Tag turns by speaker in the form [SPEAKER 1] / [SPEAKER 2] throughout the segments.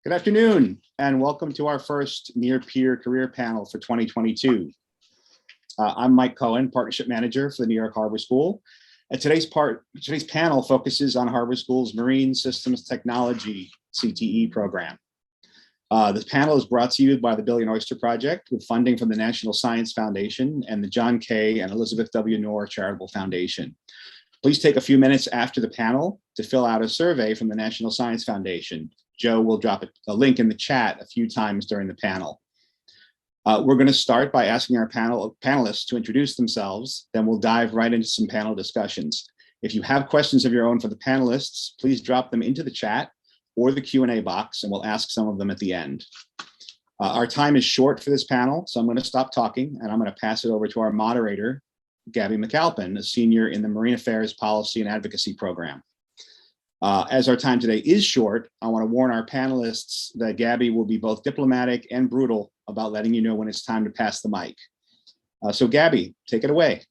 [SPEAKER 1] Good afternoon, and welcome to our first near-peer career panel for 2022. I'm Mike Cohen, Partnership Manager for the New York Harbor School. And today's panel focuses on Harbor School's Marine Systems Technology CTE program. This panel is brought to you by the Billy and Oyster Project with funding from the National Science Foundation and the John K. and Elizabeth W. Noor Charitable Foundation. Please take a few minutes after the panel to fill out a survey from the National Science Foundation. Joe will drop a link in the chat a few times during the panel. We're going to start by asking our panelists to introduce themselves, then we'll dive right into some panel discussions. If you have questions of your own for the panelists, please drop them into the chat or the Q&A box, and we'll ask some of them at the end. Our time is short for this panel, so I'm going to stop talking, and I'm going to pass it over to our moderator, Gabby McAlpin, a senior in the Marine Affairs Policy and Advocacy Program. As our time today is short, I want to warn our panelists that Gabby will be both diplomatic and brutal about letting you know when it's time to pass the mic. So Gabby, take it away.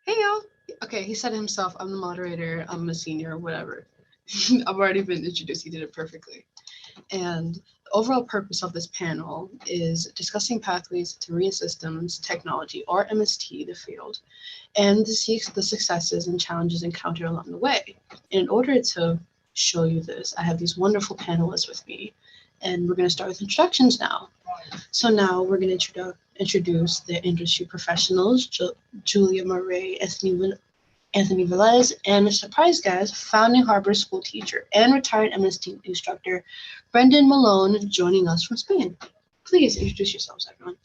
[SPEAKER 2] Hey y'all. Okay, he said himself, I'm the moderator, I'm a senior, whatever. I've already been introduced, he did it perfectly. And the overall purpose of this panel is discussing pathways to marine systems technology, or MST, the field, and to see the successes and challenges encountered along the way. And in order to show you this, I have these wonderful panelists with me, and we're going to start with introductions now. So now we're going to introduce the industry professionals, Julia Murray, Anthony Velez, and Mr. Price guys, founding Harbor School teacher and retired MST instructor, Brendan Malone, joining us from Spain. Please introduce yourselves, everyone.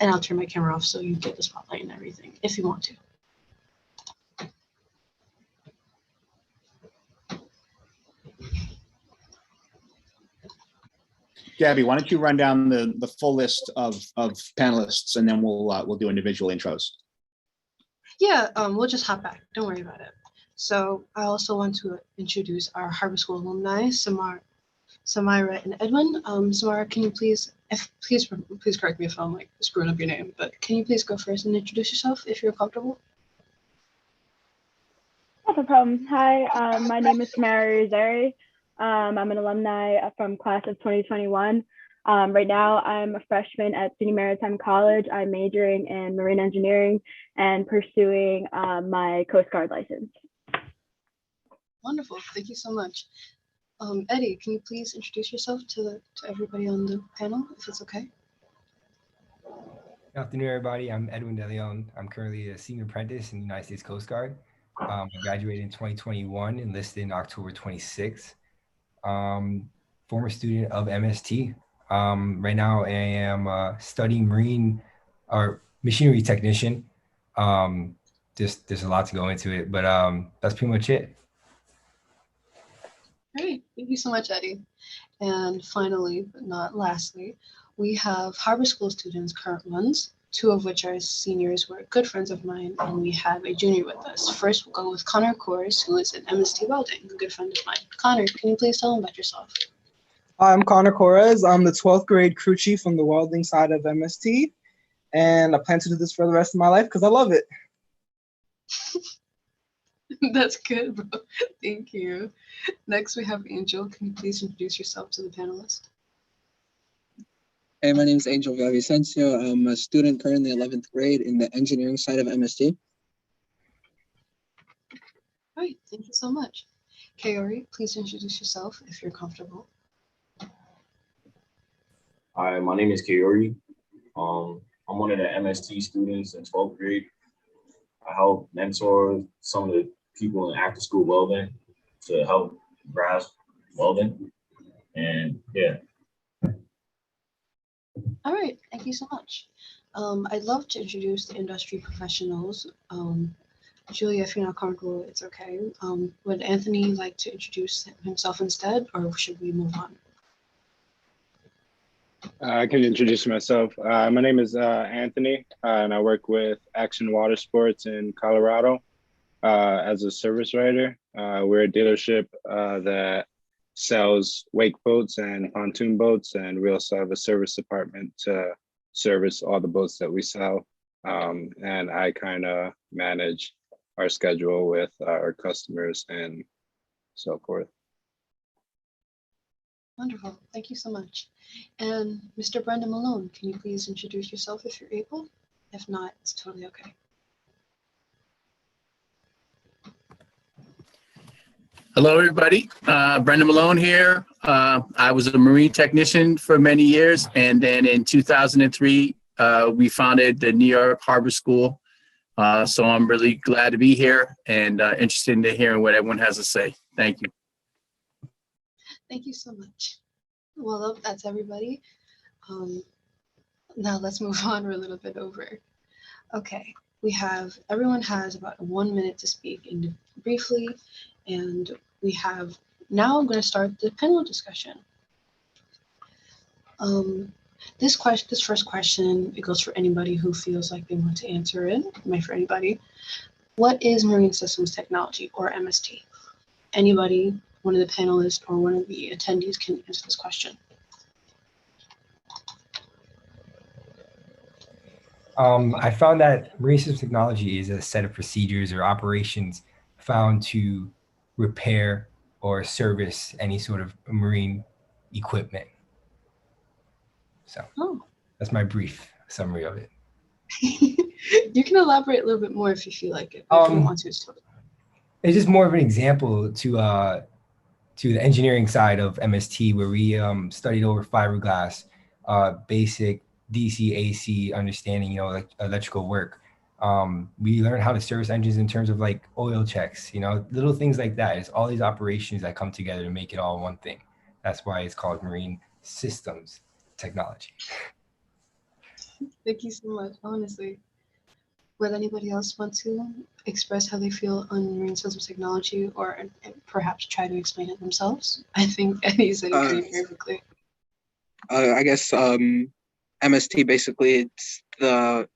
[SPEAKER 2] And I'll turn my camera off so you get the spotlight and everything, if you want to.
[SPEAKER 1] Gabby, why don't you run down the full list of panelists, and then we'll do individual intros.
[SPEAKER 2] Yeah, we'll just hop back. Don't worry about it. So I also want to introduce our Harbor School alumni, Samira and Edwin. Samira, can you please correct me if I'm like screwing up your name, but can you please go first and introduce yourself if you're comfortable?
[SPEAKER 3] No problem. Hi, my name is Samira Rizeri. I'm an alumni from class of 2021. Right now, I'm a freshman at SUNY Maritime College. I'm majoring in marine engineering and pursuing my Coast Guard license.
[SPEAKER 2] Wonderful. Thank you so much. Eddie, can you please introduce yourself to everybody on the panel, if it's okay?
[SPEAKER 4] Good afternoon, everybody. I'm Edwin De Leon. I'm currently a senior apprentice in the United States Coast Guard. I graduated in 2021, enlisted in October 26th. Former student of MST. Right now I am studying marine or machinery technician. There's a lot to go into it, but that's pretty much it.
[SPEAKER 2] Great, thank you so much, Eddie. And finally, but not lastly, we have Harbor School students, current ones, two of which are seniors who are good friends of mine, and we have a junior with us. First, we'll go with Connor Kors, who is an MST welding, a good friend of mine. Connor, can you please tell them about yourself?
[SPEAKER 5] I'm Connor Correz. I'm the 12th grade crew chief on the welding side of MST, and I plan to do this for the rest of my life because I love it.
[SPEAKER 2] That's good, bro. Thank you. Next, we have Angel. Can you please introduce yourself to the panelists?
[SPEAKER 6] Hey, my name is Angel Villavicencio. I'm a student currently 11th grade in the engineering side of MST.
[SPEAKER 2] All right, thank you so much. Kaori, please introduce yourself if you're comfortable.
[SPEAKER 7] Hi, my name is Kaori. I'm one of the MST students in 12th grade. I help mentor some of the people in after school welding to help grasp welding. And yeah.
[SPEAKER 2] All right, thank you so much. I'd love to introduce the industry professionals. Julia, if you're not comfortable, it's okay. Would Anthony like to introduce himself instead, or should we move on?
[SPEAKER 8] I can introduce myself. My name is Anthony, and I work with Action Water Sports in Colorado as a service writer. We're a dealership that sells wake boats and pontoon boats, and we also have a service department to service all the boats that we sell. And I kind of manage our schedule with our customers and so forth.
[SPEAKER 2] Wonderful. Thank you so much. And Mr. Brendan Malone, can you please introduce yourself if you're able? If not, it's totally okay.
[SPEAKER 9] Hello, everybody. Brendan Malone here. I was a marine technician for many years, and then in 2003, we founded the New York Harbor School. So I'm really glad to be here and interested in hearing what everyone has to say. Thank you.
[SPEAKER 2] Thank you so much. Well, that's everybody. Now let's move on. We're a little bit over. Okay, everyone has about 1 minute to speak briefly, and now I'm going to start the panel discussion. This first question, it goes for anybody who feels like they want to answer it. For anybody, what is Marine Systems Technology, or MST? Anybody, one of the panelists or one of the attendees can answer this question.
[SPEAKER 4] I found that marine systems technology is a set of procedures or operations found to repair or service any sort of marine equipment. So that's my brief summary of it.
[SPEAKER 2] You can elaborate a little bit more if you feel like it. If you want to.
[SPEAKER 4] It's just more of an example to the engineering side of MST, where we studied over fiberglass, basic DC, AC understanding, like electrical work. We learned how to service engines in terms of like oil checks, little things like that. It's all these operations that come together to make it all one thing. That's why it's called Marine Systems Technology.
[SPEAKER 2] Thank you so much. Honestly, would anybody else want to express how they feel on marine systems technology, or perhaps try to explain it themselves? I think Eddie said it pretty perfectly.
[SPEAKER 6] I guess MST basically it's the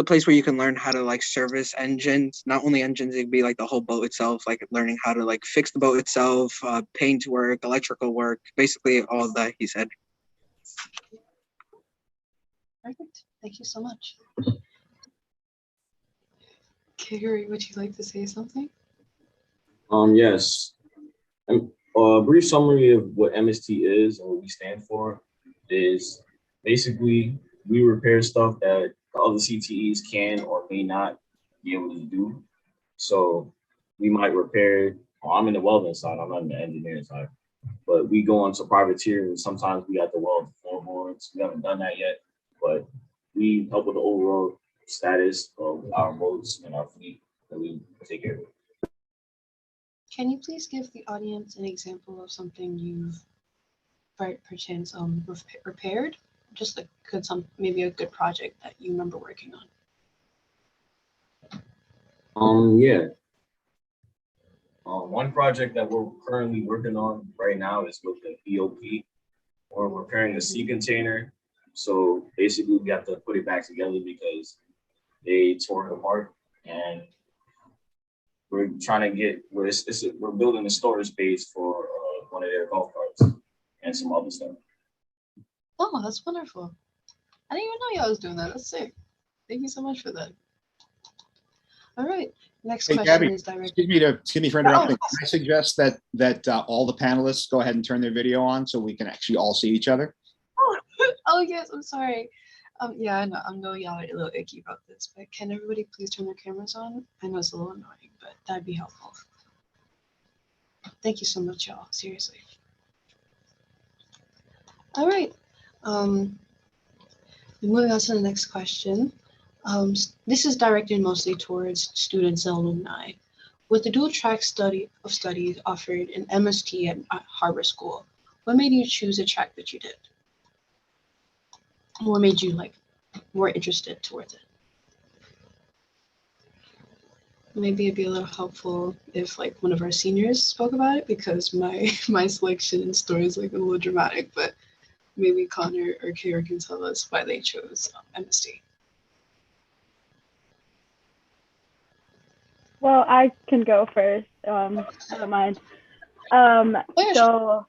[SPEAKER 6] place where you can learn how to like service engines. Not only engines, it could be like the whole boat itself, like learning how to like fix the boat itself, paint work, electrical work, basically all that he said.
[SPEAKER 2] Perfect. Thank you so much. Carrie, would you like to say something?
[SPEAKER 7] Yes. A brief summary of what MST is and what we stand for is basically we repair stuff that the other CTEs can or may not be able to do. So we might repair, I'm in the welding side, I'm not in the engineering side, but we go into privateer and sometimes we have to weld floorboards. We haven't done that yet, but we help with the overall status of our boats and our fleet that we take care of.
[SPEAKER 2] Can you please give the audience an example of something you've perchance repaired? Just like maybe a good project that you remember working on.
[SPEAKER 7] Yeah. One project that we're currently working on right now is with the BOP. We're repairing a sea container. So basically we have to put it back together because they tore it apart, and we're trying to we're building a storage space for one of their golf carts and some other stuff.
[SPEAKER 2] Oh, that's wonderful. I didn't even know y'all was doing that. That's sick. Thank you so much for that. All right. Next question
[SPEAKER 1] Gabby,
[SPEAKER 2] is direct.
[SPEAKER 1] Excuse me for interrupting. Can I suggest that all the panelists go ahead and turn their video on so we can actually all see each other?
[SPEAKER 2] Oh yes, I'm sorry. Yeah, I know y'all are a little icky about this, but can everybody please turn their cameras on? I know it's a little annoying, but that'd be helpful. Thank you so much, y'all. Seriously. All right. Moving on to the next question. This is directed mostly towards students and alumni. With the dual track studies offered in MST at Harbor School, what made you choose a track that you did? What made you more interested towards it? Maybe it'd be a little helpful if one of our seniors spoke about it, because my selection and story is a little dramatic, but maybe Connor or Kara can tell us why they chose MST.
[SPEAKER 3] Well, I can go first. I don't mind. So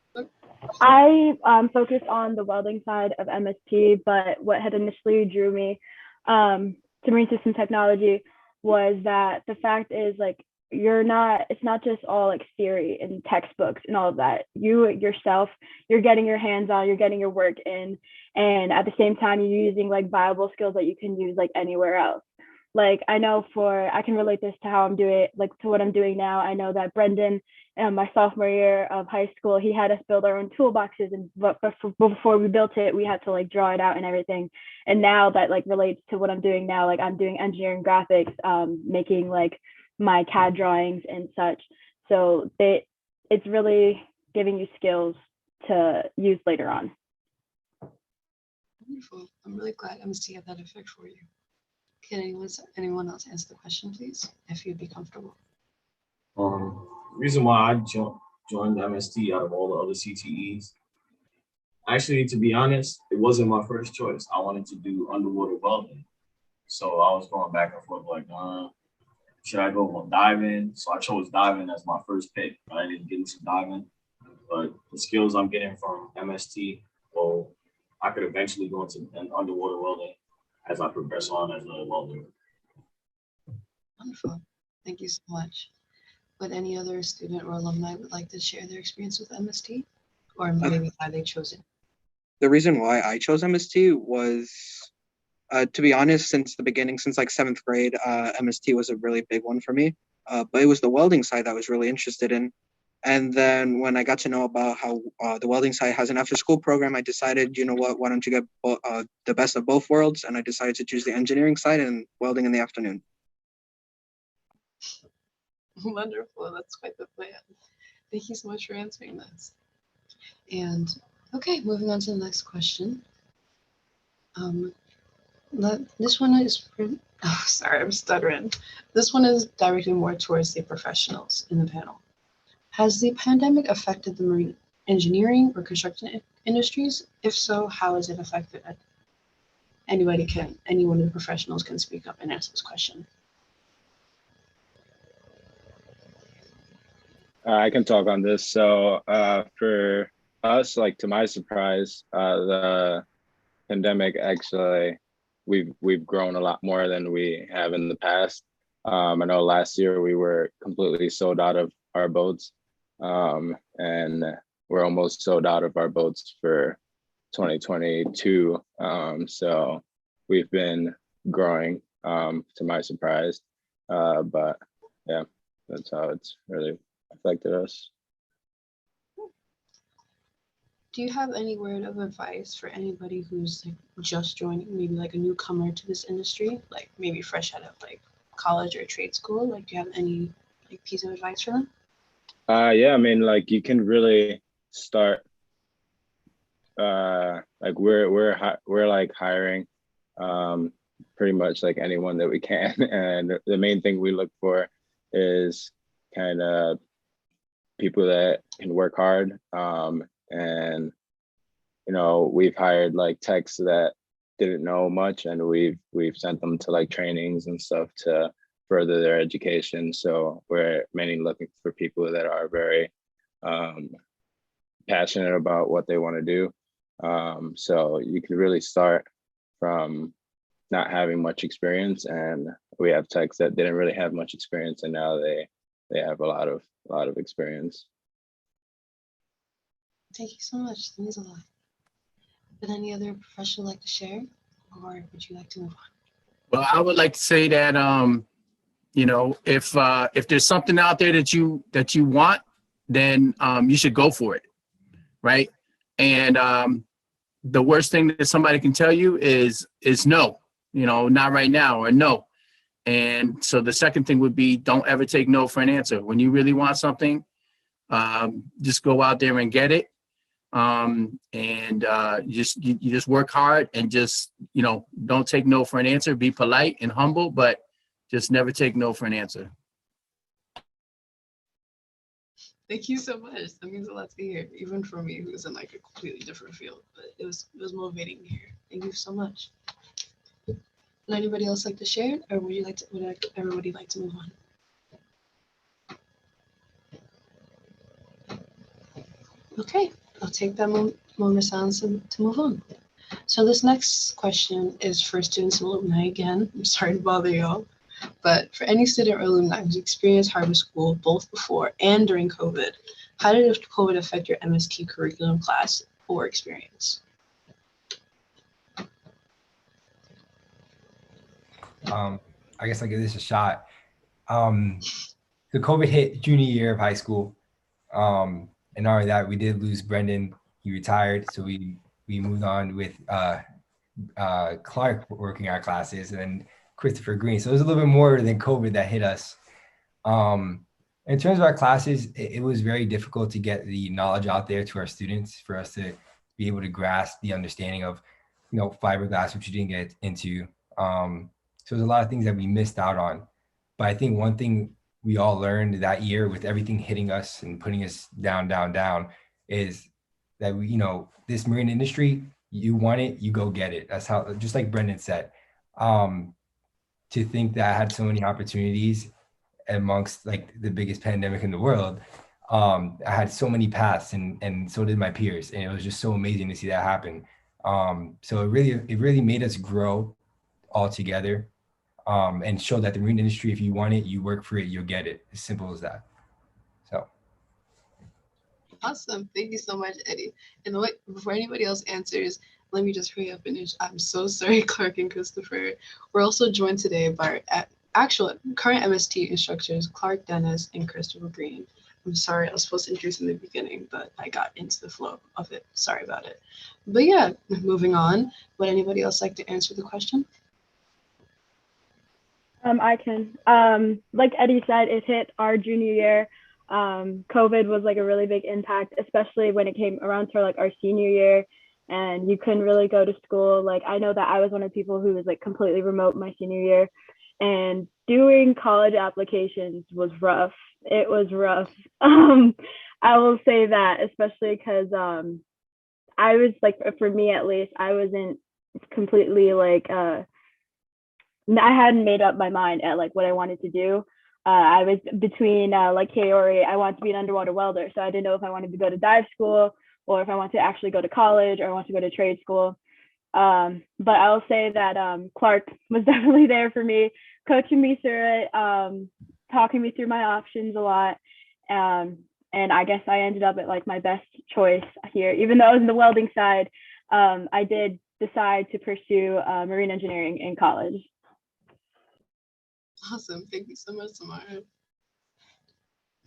[SPEAKER 3] I focused on the welding side of MST, but what had initially drew me to marine system technology was that the fact is like it's not just all like theory and textbooks and all of that. You yourself, you're getting your hands on, you're getting your work in, and at the same time you're using like viable skills that you can use like anywhere else. Like I can relate this to how I'm doing, like to what I'm doing now. I know that Brendan, my sophomore year of high school, he had us build our own toolboxes, and but before we built it, we had to like draw it out and everything. And now that like relates to what I'm doing now, like I'm doing engineering graphics, making like my CAD drawings and such. So it's really giving you skills to use later on.
[SPEAKER 2] Wonderful. I'm really glad MST had that effect for you. Can anyone else answer the question, please, if you'd be comfortable?
[SPEAKER 7] Reason why I joined MST out of all the other CTEs, actually, to be honest, it wasn't my first choice. I wanted to do underwater welding. So I was going back and forth like, should I go on diving? So I chose diving as my first pick. I didn't get into diving, but the skills I'm getting from MST, well, I could eventually go into underwater welding as I progress on as a welder.
[SPEAKER 2] Wonderful. Thank you so much. Would any other student or alumni would like to share their experience with MST, or maybe why they chose it?
[SPEAKER 6] The reason why I chose MST was, to be honest, since the beginning, since like 7th grade, MST was a really big one for me. But it was the welding side that I was really interested in. And then when I got to know about how the welding side has an after-school program, I decided, you know what, why don't you get the best of both worlds? And I decided to choose the engineering side and welding in the afternoon.
[SPEAKER 2] Wonderful. That's quite the plan. Thank you so much for answering this. And okay, moving on to the next question. This one is sorry, I'm stuttering. This one is directed more towards the professionals in the panel. Has the pandemic affected the marine engineering or construction industries? If so, how has it affected it? Any one of the professionals can speak up and answer this question.
[SPEAKER 8] I can talk on this. So for us, like to my surprise, the pandemic actually, we've grown a lot more than we have in the past. I know last year we were completely sold out of our boats, and we're almost sold out of our boats for 2022. So we've been growing, to my surprise, but yeah, that's how it's really affected us.
[SPEAKER 2] Do you have any word of advice for anybody who's like just joining, maybe like a newcomer to this industry, like maybe fresh out of like college or trade school? Like, do you have any like piece of advice for them?
[SPEAKER 8] Yeah, I mean, like you can really start. Like we're like hiring, pretty much like anyone that we can, and the main thing we look for is kind of people that can work hard. And you know, we've hired like techs that didn't know much, and we've sent them to like trainings and stuff to further their education. So we're mainly looking for people that are very passionate about what they want to do. So you can really start from not having much experience, and we have techs that didn't really have much experience, and now they have a lot of experience.
[SPEAKER 2] Thank you so much. That means a lot. Would any other professional like to share, or would you like to move on?
[SPEAKER 9] Well, I would like to say that you know, if there's something out there that you want, then you should go for it, right? And the worst thing that somebody can tell you is no, you know, not right now, or no. And so the second thing would be, don't ever take no for an answer. When you really want something, just go out there and get it. And you just work hard, and just, you know, don't take no for an answer. Be polite and humble, but just never take no for an answer.
[SPEAKER 2] Thank you so much. That means a lot to hear, even for me, who's in like a completely different field. But it was motivating to hear. Thank you so much. Would anybody else like to share, or would everybody like to move on? Okay, I'll take that moment of silence to move on. So this next question is for students and alumni again. I'm sorry to bother y'all. But for any student or alumni who's experienced harbor school both before and during COVID, how did COVID affect your MST curriculum, class, or experience?
[SPEAKER 4] I guess I'll give this a shot. So COVID hit junior year of high school. And not only that, we did lose Brendan. He retired. So we moved on with Clark working our classes, and then Christopher Green. So it was a little bit more than COVID that hit us. In terms of our classes, it was very difficult to get the knowledge out there to our students for us to be able to grasp the understanding of, fiberglass, which you didn't get into. So there's a lot of things that we missed out on. But I think one thing we all learned that year, with everything hitting us and putting us down, is that this marine industry, you want it, you go get it. That's how, just like Brendan said, to think that I had so many opportunities amongst like the biggest pandemic in the world. I had so many paths, and so did my peers. And it was just so amazing to see that happen. So it really made us grow all together, and show that the marine industry, if you want it, you work for it, you'll get it. As simple as that. So.
[SPEAKER 2] Awesome. Thank you so much, Eddie. And before anybody else answers, let me just hurry up and I'm so sorry, Clark and Christopher. We're also joined today by actual current MST instructors, Clark Dennis and Christopher Green. I'm sorry, I was supposed to introduce in the beginning, but I got into the flow of it. Sorry about it. But yeah, moving on. Would anybody else like to answer the question?
[SPEAKER 3] I can. Like Eddie said, it hit our junior year. COVID was like a really big impact, especially when it came around to like our senior year, and you couldn't really go to school. Like, I know that I was one of the people who was like completely remote my senior year, and doing college applications was rough. It was rough. I will say that, especially because I was like, for me at least, I wasn't completely like I hadn't made up my mind at like what I wanted to do. I was between like Kaori, I wanted to be an underwater welder. So I didn't know if I wanted to go to dive school or if I wanted to actually go to college or I wanted to go to trade school. But I'll say that Clark was definitely there for me, coaching me through it, talking me through my options a lot. And I guess I ended up at like my best choice here. Even though I was in the welding side, I did decide to pursue marine engineering in college.
[SPEAKER 2] Awesome. Thank you so much, Samara.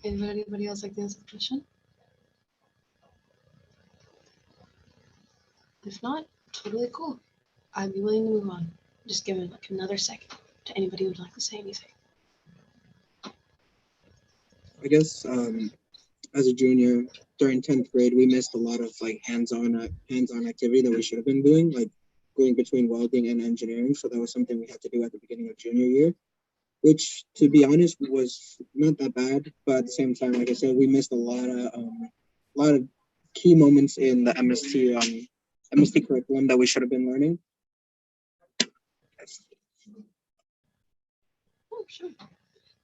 [SPEAKER 2] And would anybody else like to answer the question? If not, totally cool. I'd be willing to move on. Just give it like another second to anybody who would like to say anything.
[SPEAKER 6] I guess as a junior during 10th grade, we missed a lot of like hands-on activity that we should have been doing, like going between welding and engineering. So that was something we had to do at the beginning of junior year, which, to be honest, was not that bad. But at the same time, like I said, we missed a lot of key moments in the MST curriculum that we should have been learning.
[SPEAKER 2] Oh, sure.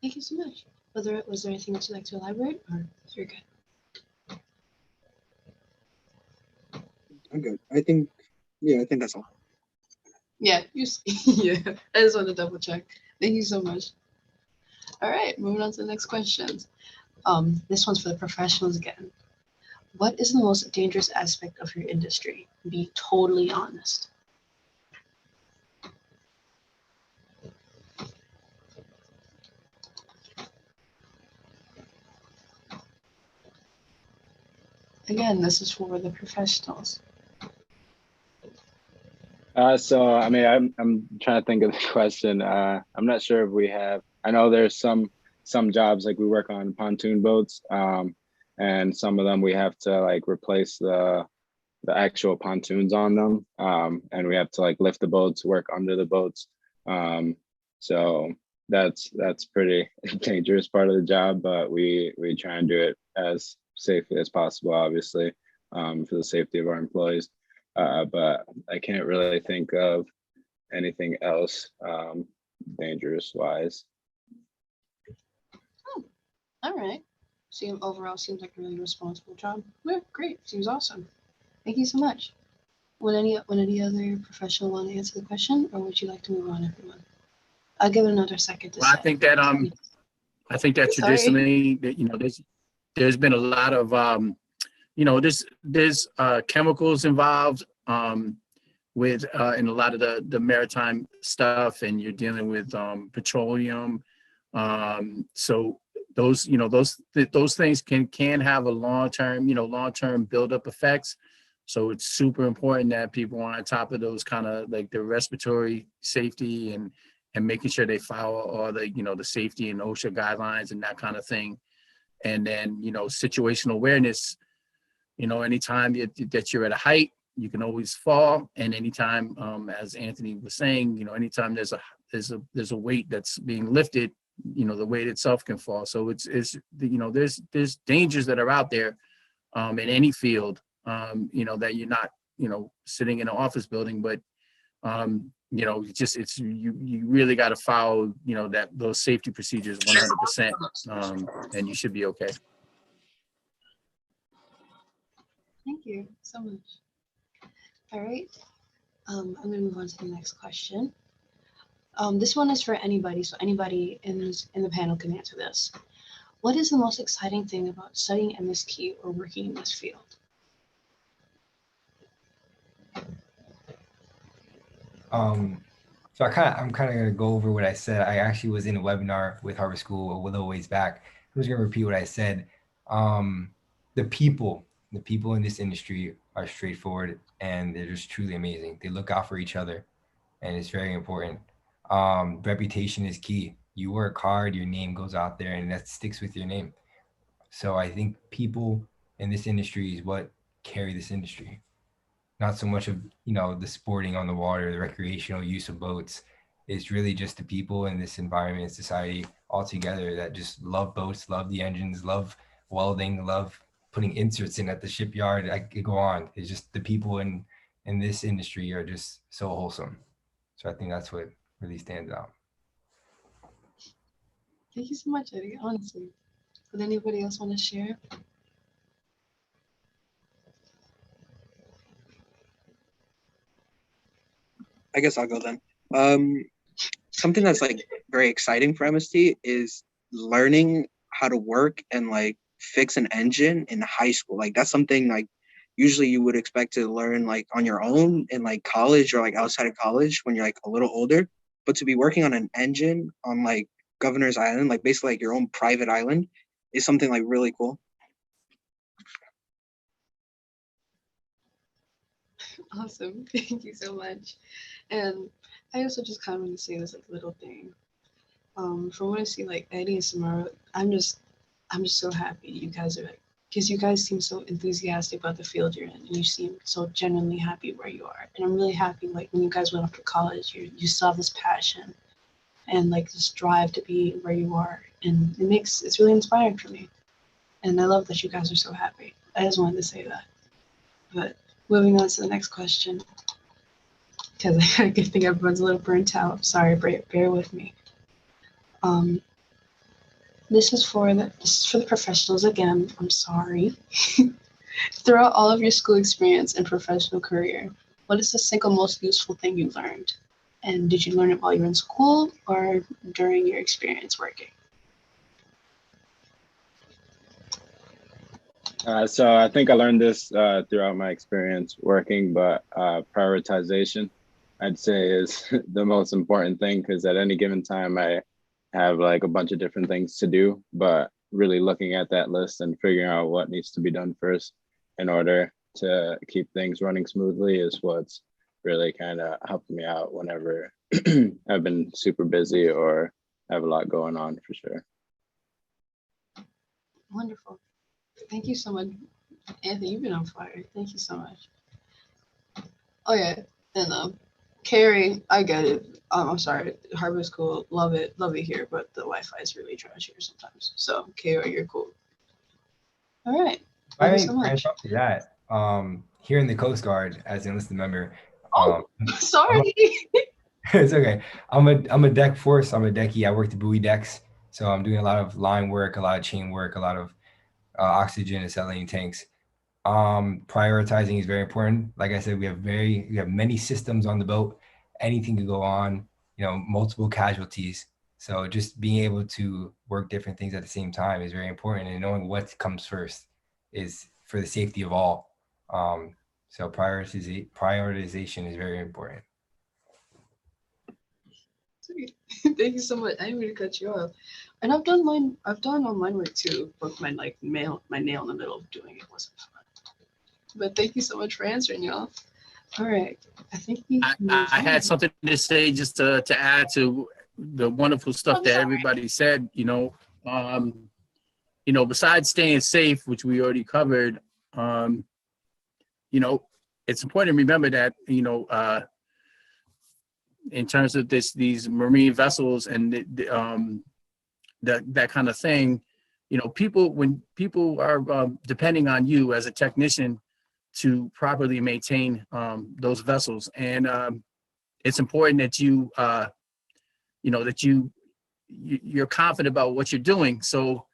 [SPEAKER 2] Thank you so much. Was there anything else you'd like to elaborate, or you're good?
[SPEAKER 6] I'm good. I think that's all.
[SPEAKER 2] Yeah, yeah. I just want to double check. Thank you so much. All right, moving on to the next questions. This one's for the professionals again. What is the most dangerous aspect of your industry? Be totally honest. Again, this is for the professionals.
[SPEAKER 8] So I mean, I'm trying to think of the question. I'm not sure if we have. I know there's some jobs, like we work on pontoon boats, and some of them we have to like replace the actual pontoons on them, and we have to like lift the boats, work under the boats. So that's pretty dangerous part of the job, but we try and do it as safely as possible, obviously, for the safety of our employees. But I can't really think of anything else dangerous wise.
[SPEAKER 2] Oh, all right. Overall seems like a really responsible job. Yeah, great. Seems awesome. Thank you so much. Would any other professional want to answer the question, or would you like to move on, everyone? I'll give it another second to
[SPEAKER 9] Well,
[SPEAKER 2] say.
[SPEAKER 9] I think that
[SPEAKER 2] Sorry.
[SPEAKER 9] traditionally, that, you know, there's been a lot of you know, there's chemicals involved with in a lot of the maritime stuff, and you're dealing with petroleum. So those, you know, those things can have a long-term buildup effects. So it's super important that people are on top of those kind of like the respiratory safety and making sure they follow all the, you know, the safety and OSHA guidelines and that kind of thing. And then, you know, situational awareness, you know, anytime that you're at a height, you can always fall. And anytime, as Anthony was saying, you know, anytime there's a weight that's being lifted, you know, the weight itself can fall. So it's you know, there's dangers that are out there in any field, you know, that you're not, you know, sitting in an office building, but you know, you really got to follow, you know, those safety procedures 100%, and you should be okay.
[SPEAKER 2] Thank you so much. All right, I'm gonna move on to the next question. This one is for anybody, so anybody in the panel can answer this. What is the most exciting thing about studying MST or working in this field?
[SPEAKER 4] So I'm kind of gonna go over what I said. I actually was in a webinar with Harvard School a little ways back. I'm just gonna repeat what I said. The people in this industry are straightforward and they're just truly amazing. They look out for each other, and it's very important. Reputation is key. You work hard, your name goes out there, and that sticks with your name. So I think people in this industry is what carry this industry. Not so much of, you know, the sporting on the water, the recreational use of boats. It's really just the people in this environment, society altogether that just love boats, love the engines, love welding, love putting inserts in at the shipyard. I could go on. It's just the people in this industry are just so wholesome. So I think that's what really stands out.
[SPEAKER 2] Thank you so much, Eddie, honestly. Would anybody else want to share?
[SPEAKER 6] I guess I'll go then. Something that's like very exciting for MST is learning how to work and like fix an engine in high school. Like that's something like usually you would expect to learn like on your own in like college or like outside of college when you're like a little older. But to be working on an engine on like Governor's Island, like basically like your own private island, is something like really cool.
[SPEAKER 2] Awesome. Thank you so much. And I also just kind of want to say this like little thing. From what I see, like Eddie and Samara, I'm just so happy you guys are like, because you guys seem so enthusiastic about the field you're in, and you seem so genuinely happy where you are. And I'm really happy, like when you guys went off to college, you saw this passion and like this drive to be where you are, and it's really inspiring for me. And I love that you guys are so happy. I just wanted to say that. But moving on to the next question, because I think everyone's a little burnt out. Sorry, bear with me. This is for the professionals again. I'm sorry. Throughout all of your school experience and professional career, what is the single most useful thing you learned? And did you learn it while you were in school or during your experience working?
[SPEAKER 8] So I think I learned this throughout my experience working, but prioritization, I'd say, is the most important thing, because at any given time I have like a bunch of different things to do, but really looking at that list and figuring out what needs to be done first in order to keep things running smoothly is what's really kind of helped me out whenever I've been super busy or have a lot going on, for sure.
[SPEAKER 2] Wonderful. Thank you so much. Anthony, you've been on fire. Thank you so much. Oh yeah, and Carrie, I get it. I'm sorry, Harvard School, love it here, but the Wi-Fi is really trash here sometimes. So Carrie, you're cool. All right. Thank you so much.
[SPEAKER 4] Branch off to that. Here in the Coast Guard as an enlisted member.
[SPEAKER 2] Sorry.
[SPEAKER 4] It's okay. I'm a deck force. I'm a decky. I work the buoy decks, so I'm doing a lot of line work, a lot of chain work, a lot of oxygen and acetylene tanks. Prioritizing is very important. Like I said, we have many systems on the boat. Anything could go on. multiple casualties. So just being able to work different things at the same time is very important, and knowing what comes first is for the safety of all. So prioritization is very important.
[SPEAKER 2] Thank you so much. I didn't mean to cut you off. And I've done online work too. Broke my nail in the middle of doing it. Wasn't fun. But thank you so much for answering, y'all. All right. I think
[SPEAKER 9] I had something to say just to add to the wonderful stuff that everybody said. Besides staying safe, which we already covered, it's important to remember that, in terms of these marine vessels and that kind of thing, when people are depending on you as a technician to properly maintain those vessels, and it's important that you're confident about what you're doing. So,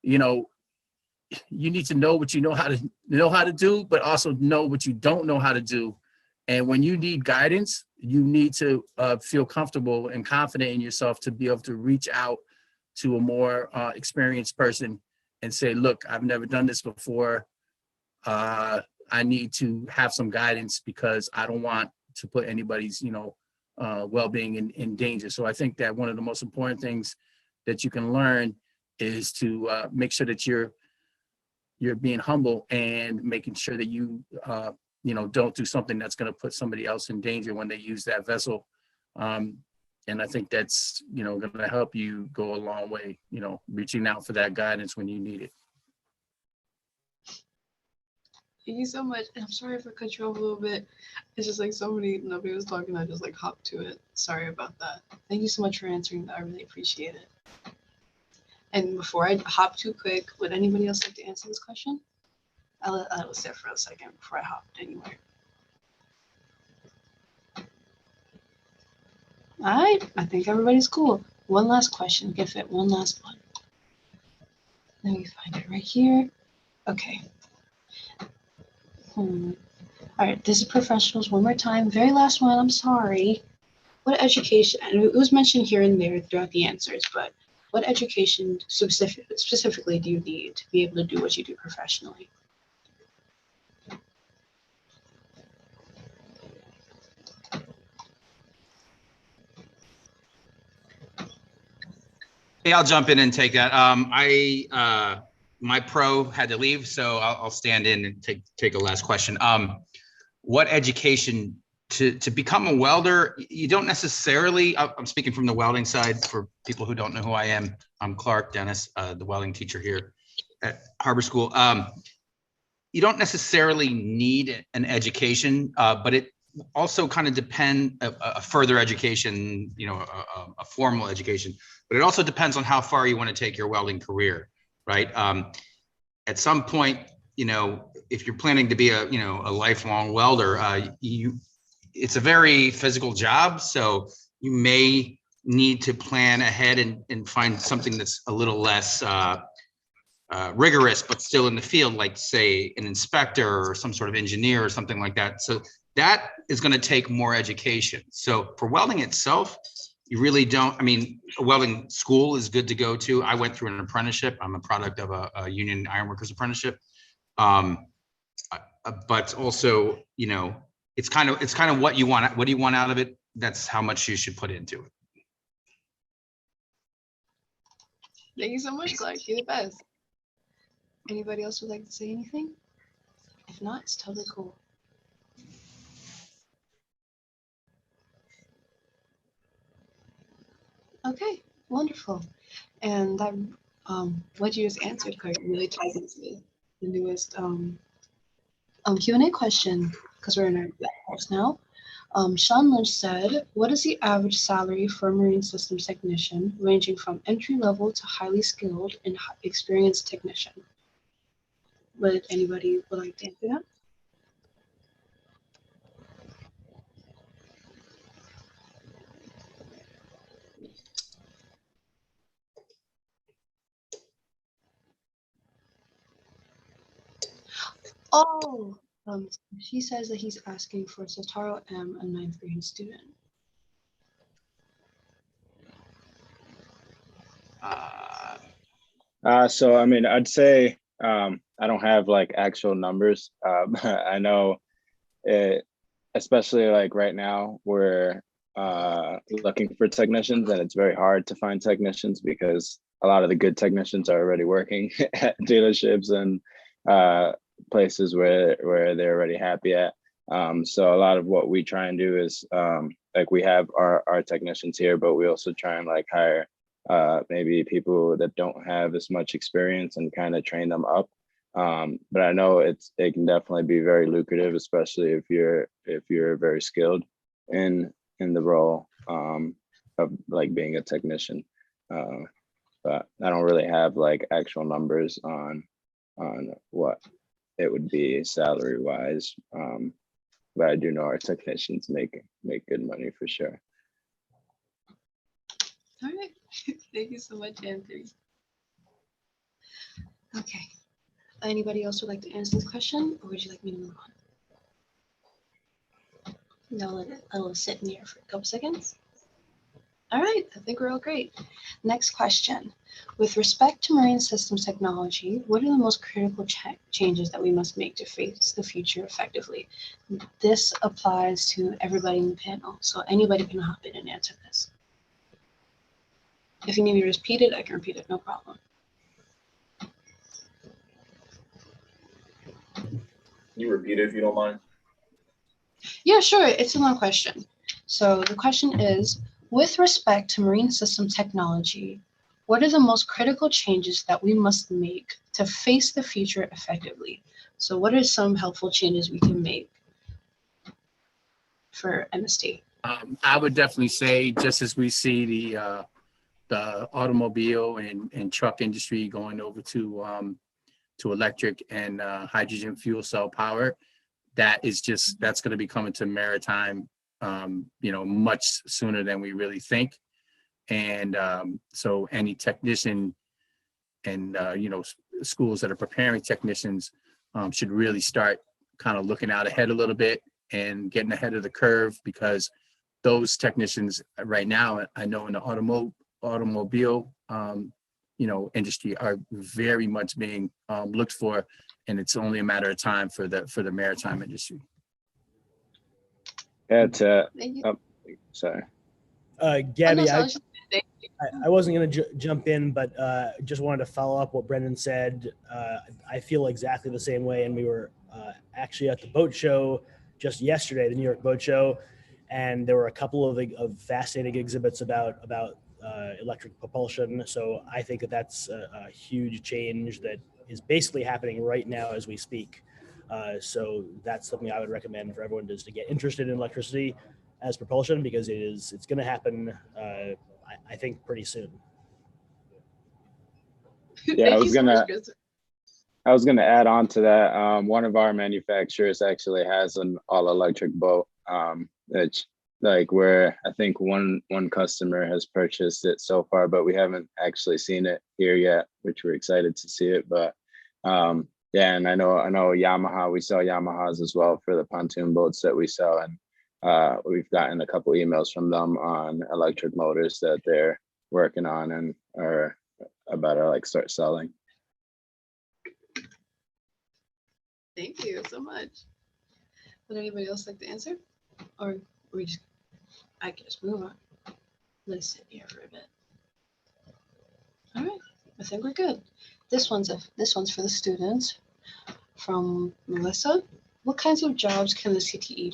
[SPEAKER 9] you need to know what you know how to do, but also know what you don't know how to do. And when you need guidance, you need to feel comfortable and confident in yourself to be able to reach out to a more experienced person and say, look, I've never done this before. I need to have some guidance because I don't want to put anybody's, well-being in danger. So I think that one of the most important things that you can learn is to make sure that you're being humble and making sure that you don't do something that's going to put somebody else in danger when they use that vessel. And I think that's, going to help you go a long way, reaching out for that guidance when you need it.
[SPEAKER 2] Thank you so much. And I'm sorry if I cut you off a little bit. It's just nobody was talking. I just hopped to it. Sorry about that. Thank you so much for answering that. I really appreciate it. And before I hop too quick, would anybody else like to answer this question? I'll sit for a second before I hop anywhere. All right, I think everybody's cool. One last question, can fit one last one. Let me find it right here. Okay. All right, this is professionals one more time. Very last one, I'm sorry. What education, and it was mentioned here and there throughout the answers, but what education specifically do you need to be able to do what you do professionally?
[SPEAKER 10] Hey, I'll jump in and take that. My pro had to leave, so I'll stand in and take a last question. What education to become a welder? You don't necessarily. I'm speaking from the welding side for people who don't know who I am. I'm Clark Dennis, the welding teacher here at Harbor School. You don't necessarily need an education, but it also kind of depend a further education, a formal education. But it also depends on how far you want to take your welding career, right? At some point, if you're planning to be a lifelong welder, it's a very physical job. So you may need to plan ahead and find something that's a little less rigorous, but still in the field, like say an inspector or some sort of engineer or something like that. So that is going to take more education. So for welding itself, you really don't. A welding school is good to go to. I went through an apprenticeship. I'm a product of a union ironworkers apprenticeship. But also, it's kind of what you want. What do you want out of it? That's how much you should put into it.
[SPEAKER 2] Thank you so much, Clark. You're the best. Anybody else would like to say anything? If not, it's totally cool. Okay, wonderful. And that, what you just answered, Kurt, really ties into the newest Q&A question, because we're in our house now. Sean Lynch said, what is the average salary for a marine systems technician, ranging from entry level to highly skilled and experienced technician? Would anybody like to answer that? Oh, she says that he's asking for Sataro M, a 9th grade student.
[SPEAKER 8] So, I mean, I'd say I don't have like actual numbers. I know it, especially like right now, we're looking for technicians, and it's very hard to find technicians because a lot of the good technicians are already working at dealerships and places where they're already happy at. So a lot of what we try and do is like we have our technicians here, but we also try and like hire maybe people that don't have as much experience and kind of train them up. But I know it can definitely be very lucrative, especially if you're very skilled in the role of like being a technician. But I don't really have like actual numbers on what it would be salary wise. But I do know our technicians make good money for sure.
[SPEAKER 2] All right. Thank you so much, Anthony. Okay. Anybody else would like to answer this question, or would you like me to move on? No, I will sit in here for a couple seconds. All right, I think we're all great. Next question. With respect to marine systems technology, what are the most critical changes that we must make to face the future effectively? This applies to everybody in the panel, so anybody can hop in and answer this. If you need me to repeat it, I can repeat it, no problem.
[SPEAKER 7] Can you repeat it if you don't mind?
[SPEAKER 2] Yeah, sure. It's a long question. So the question is, with respect to marine system technology, what are the most critical changes that we must make to face the future effectively? So what are some helpful changes we can make for MST?
[SPEAKER 9] I would definitely say, just as we see the automobile and truck industry going over to electric and hydrogen fuel cell power, that's going to be coming to maritime, much sooner than we really think. And so any technician and, schools that are preparing technicians should really start kind of looking out ahead a little bit and getting ahead of the curve, because those technicians right now, I know in the automobile, industry are very much being looked for, and it's only a matter of time for the maritime industry.
[SPEAKER 8] Yeah, sorry.
[SPEAKER 11] Gabby, I wasn't going to jump in, but just wanted to follow up what Brendan said. I feel exactly the same way, and we were actually at the boat show just yesterday, the New York Boat Show, and there were a couple of fascinating exhibits about electric propulsion. So I think that's a huge change that is basically happening right now as we speak. So that's something I would recommend for everyone, is to get interested in electricity as propulsion, because it's going to happen, I think, pretty soon.
[SPEAKER 8] Yeah, I was gonna add on to that. One of our manufacturers actually has an all electric boat. It's like where I think one customer has purchased it so far, but we haven't actually seen it here yet, which we're excited to see it. But yeah, and I know Yamaha, we sell Yamahas as well for the pontoon boats that we sell, and we've gotten a couple emails from them on electric motors that they're working on and are about to like start selling.
[SPEAKER 2] Thank you so much. Would anybody else like to answer? Or I can just move on. Let's sit here for a bit. All right, I think we're good. This one's for the students. From Melissa, what kinds of jobs can the CTE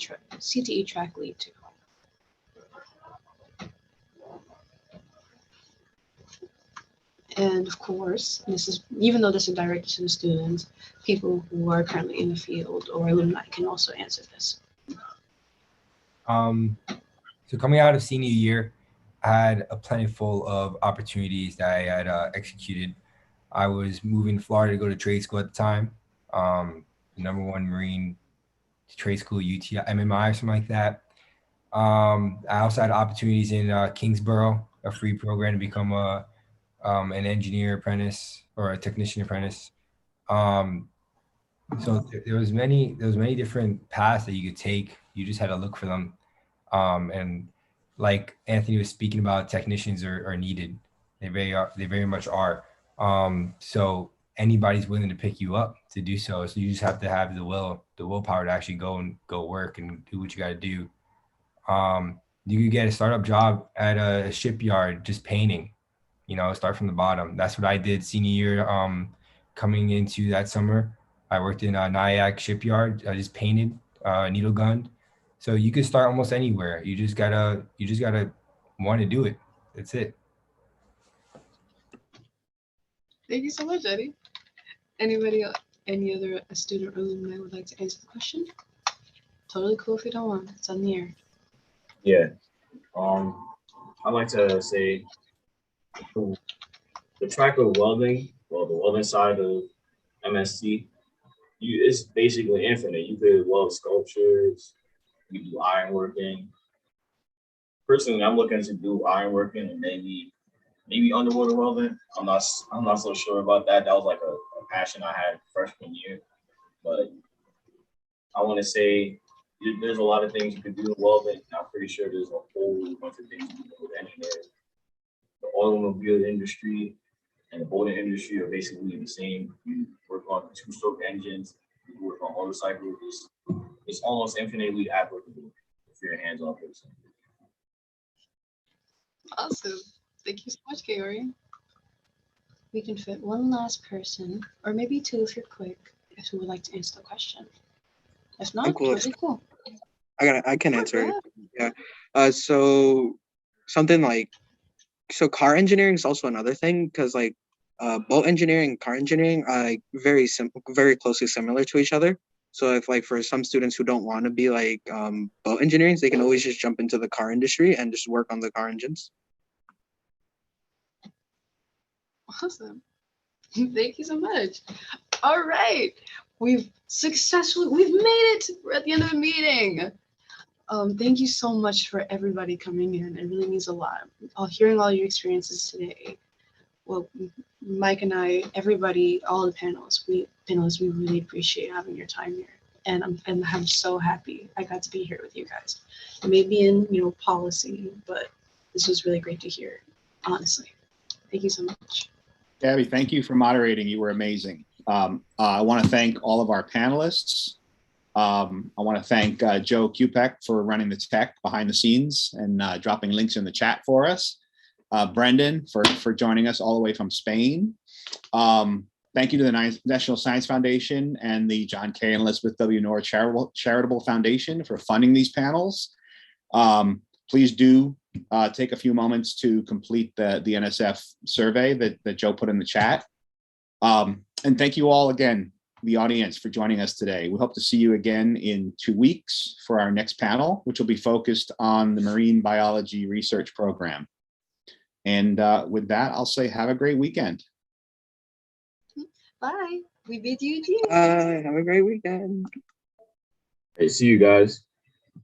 [SPEAKER 2] track lead to? And of course, this is, even though this is directed to the students, people who are currently in the field or alumni can also answer this.
[SPEAKER 4] So coming out of senior year, I had a plentiful of opportunities that I had executed. I was moving to Florida to go to trade school at the time, the #1 Marine trade school, UTI, MMI, or something like that. I also had opportunities in Kingsborough, a free program to become an engineer apprentice or a technician apprentice. So there was many different paths that you could take. You just had to look for them. And like Anthony was speaking about, technicians are needed. They very much are. So anybody's willing to pick you up to do so. So you just have to have the willpower to actually go work and do what you got to do. You could get a startup job at a shipyard just painting, start from the bottom. That's what I did senior year. Coming into that summer, I worked in a Nyack shipyard. I just painted, needle gunned. So you could start almost anywhere. You just gotta want to do it. That's it.
[SPEAKER 2] Thank you so much, Eddie. Anybody, any other student or alumni would like to answer the question? Totally cool if you don't want. It's on the air.
[SPEAKER 7] Yeah. I'd like to say the track of welding, well, the welding side of MST, it's basically infinite. You could weld sculptures, you do ironworking. Personally, I'm looking to do ironworking and maybe underwater welding. I'm not so sure about that. That was like a passion I had freshman year. But I want to say there's a lot of things you could do in welding. I'm pretty sure there's a whole bunch of things you can do with engineering. The automobile industry and the boating industry are basically the same. You work on two-stroke engines, you work on motorcycles. It's almost infinitely applicable if you're a hands-on person.
[SPEAKER 2] Awesome. Thank you so much, Kaori. We can fit one last person, or maybe two if you're quick, if you would like to answer the question. If not, totally cool.
[SPEAKER 6] I can answer it. Yeah. So something like, so car engineering is also another thing, because like boat engineering and car engineering are like very closely similar to each other. So if like for some students who don't want to be like boat engineers, they can always just jump into the car industry and just work on the car engines.
[SPEAKER 2] Awesome. Thank you so much. All right. We've made it. We're at the end of the meeting. Thank you so much for everybody coming in. It really means a lot. Hearing all your experiences today. Well, Mike and I, everybody, all the panelists, we really appreciate having your time here. And I'm so happy I got to be here with you guys. Maybe in policy, but this was really great to hear, honestly. Thank you so much.
[SPEAKER 1] Gabby, thank you for moderating. You were amazing. I want to thank all of our panelists. I want to thank Joe Kupek for running the tech behind the scenes and dropping links in the chat for us. Brendan for joining us all the way from Spain. Thank you to the National Science Foundation and the John K. and Elizabeth W. North Charitable Foundation for funding these panels. Please do take a few moments to complete the NSF survey that Joe put in the chat. And thank you all again, the audience, for joining us today. We hope to see you again in 2 weeks for our next panel, which will be focused on the Marine Biology Research Program. And with that, I'll say have a great weekend.
[SPEAKER 2] Bye. We bid you adieu.
[SPEAKER 6] Have a great weekend.
[SPEAKER 7] Hey, see you guys.